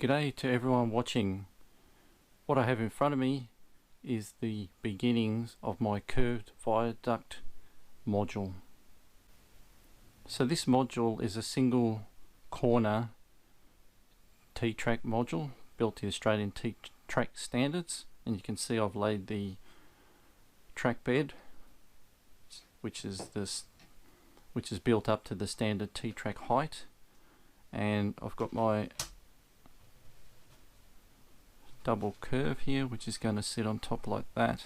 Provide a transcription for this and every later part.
G'day to everyone watching. What I have in front of me is the beginnings of my curved viaduct module. So this module is a single corner T Trak module built to Australian T Trak standards, and you can see I've laid the track bed which is built up to the standard T Trak height, and I've got my double curve here which is going to sit on top like that.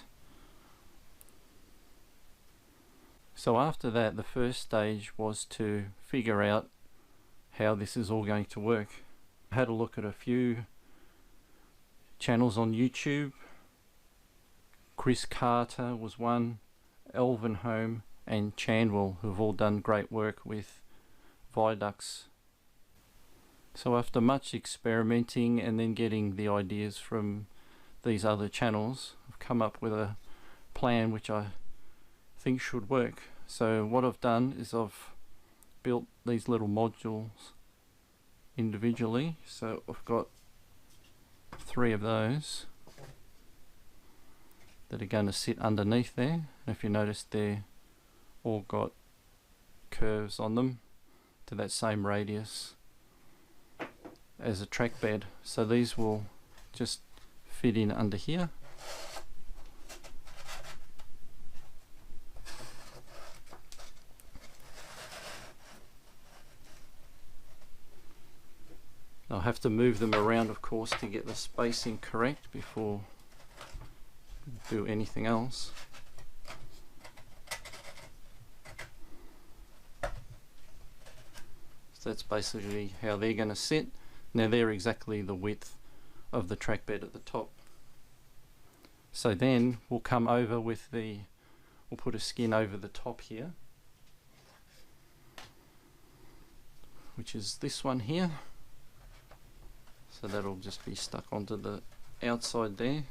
So after that, the first stage was to figure out how this is all going to work. I had a look at a few channels on YouTube. Chris Carter was one, Elvenhome and Chandwell, who've all done great work with viaducts. So after much experimenting and then getting the ideas from these other channels, I've come up with a plan which I think should work. So what I've done is I've built these little modules individually. So I've got 3 of those that are going to sit underneath there. And if you notice, they're all got curves on them to that same radius as a track bed. So these will just fit in under here. I'll have to move them around, of course, to get the spacing correct before I do anything else. So that's basically how they're going to sit. Now they're exactly the width of the track bed at the top. So then we'll come over with we'll put a skin over the top here, which is this one here. So that'll just be stuck onto the outside there.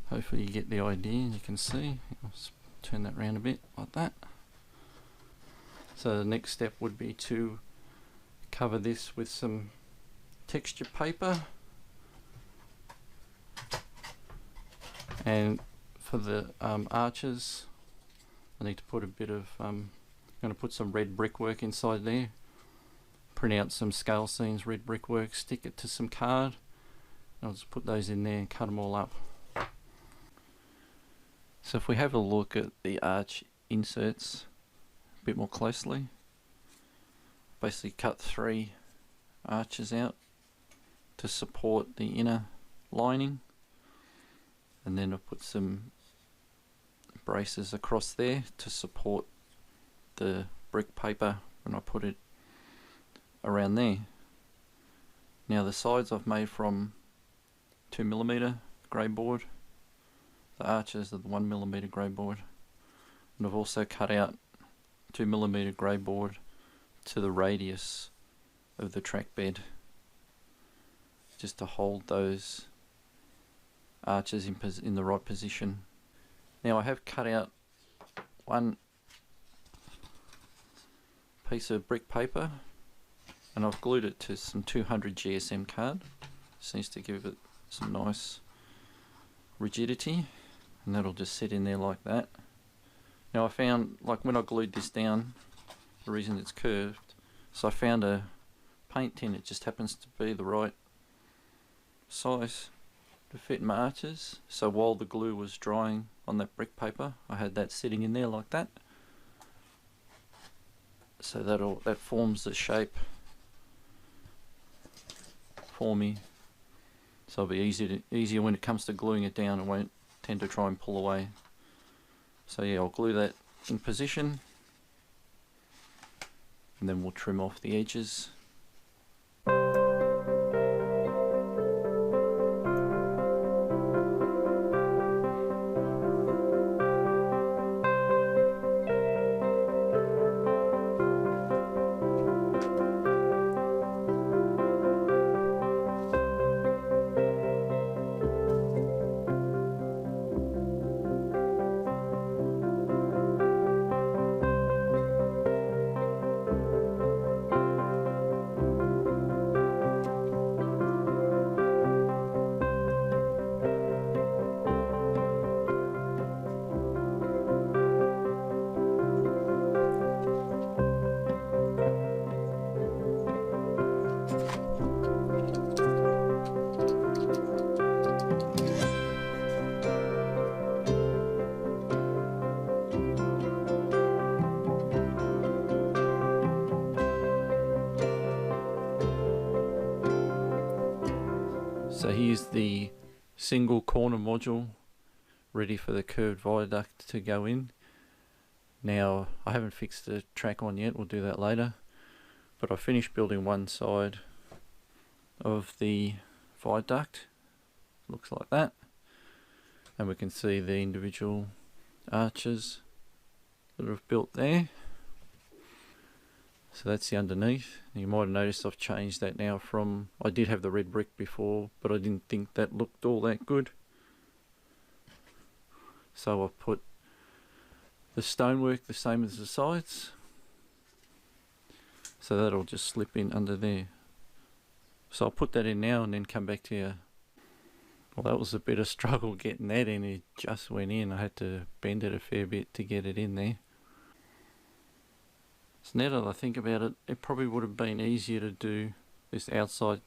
Hopefully you get the idea and you can see. I'll just turn that around a bit like that. So the next step would be to cover this with some texture paper, and for the arches I need to put a bit of I'm going to put some red brickwork inside there, print out some Scalescenes red brickwork, stick it to some card, and I'll just put those in there and cut them all up. So if we have a look at the arch inserts a bit more closely, basically cut 3 arches out to support the inner lining, and then I've put some braces across there to support the brick paper when I put it around there. Now the sides I've made from 2mm Greyboard, the arches are the 1mm Greyboard, and I've also cut out 2mm Greyboard to the radius of the track bed, just to hold those arches in the right position. Now I have cut out one piece of brick paper and I've glued it to some 200 GSM card. Seems to give it some nice rigidity, and that'll just sit in there like that. Now I found, like when I glued this down, the reason it's curved, so I found a paint tin. It just happens to be the right size to fit my arches. So while the glue was drying on that brick paper, I had that sitting in there like that. So that forms the shape for me. So it'll be easier when it comes to gluing it down. It won't tend to try and pull away. So yeah, I'll glue that in position, and then we'll trim off the edges. single corner module ready for the curved viaduct to go in. Now I haven't fixed the track on yet, we'll do that later, but I finished building one side of the viaduct. Looks like that, and we can see the individual arches that I've built there. So that's the underneath. You might have noticed I've changed that now from, I did have the red brick before, but I didn't think that looked all that good. So I've put the stonework the same as the sides. So that'll just slip in under there. So I'll put that in now and then come back to you. Well, that was a bit of struggle getting that in. It just went in. I had to bend it a fair bit to get it in there. So now that I think about it, it probably would have been easier to do this outside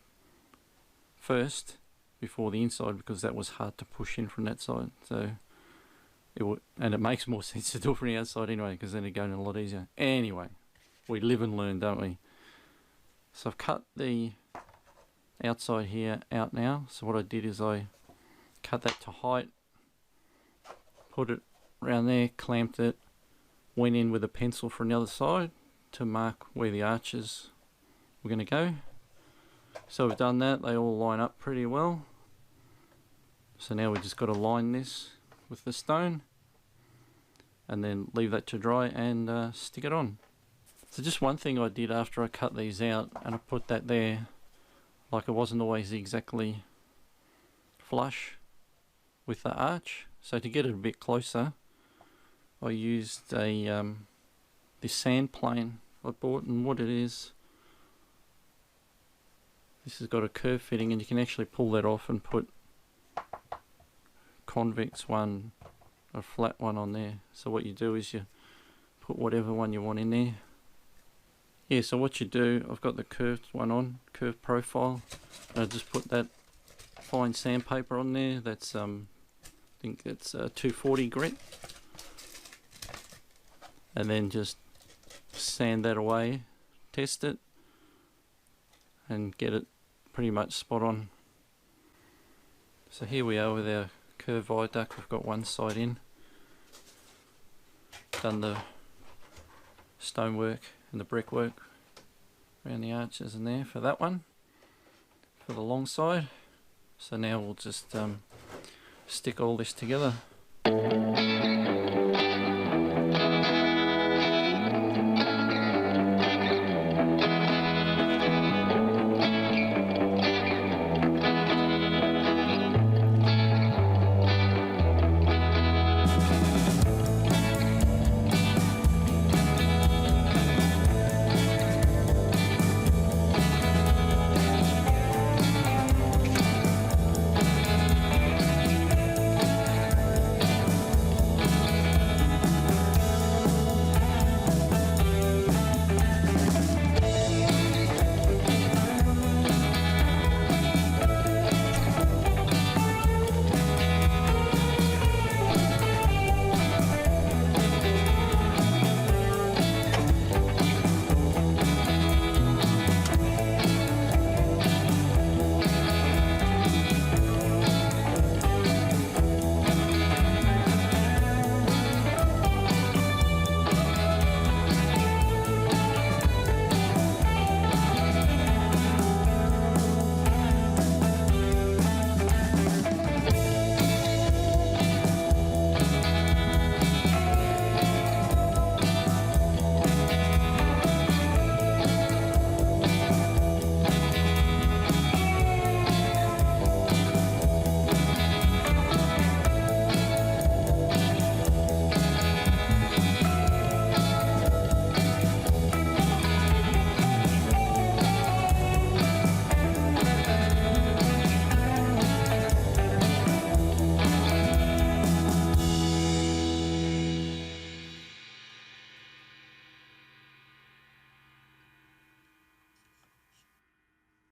first before the inside, because that was hard to push in from that side. So it would, and it makes more sense to do it from the outside anyway, because then it'd go in a lot easier. Anyway, we live and learn, don't we? So I've cut the outside here out now. So what I did is I cut that to height, put it around there, clamped it, went in with a pencil from the other side to mark where the arches were going to go. So we've done that, they all line up pretty well. So now we just got to line this with the stone and then leave that to dry and stick it on. So just one thing I did after I cut these out and I put that there, like it wasn't always exactly flush with the arch. So to get it a bit closer, I used a this sand plane I bought, and what it is, this has got a curve fitting and you can actually pull that off and put convex one, a flat one on there. So what you do is you put whatever one you want in there. Yeah, so what you do, I've got the curved one on, curved profile, and I just put that fine sandpaper on there. That's I think it's 240 grit, and then just sand that away, test it, and get it pretty much spot on. So here we are with our curved viaduct. We've got one side in, done the stonework and the brickwork around the arches and there for that one, for the long side. So now we'll just stick all this together.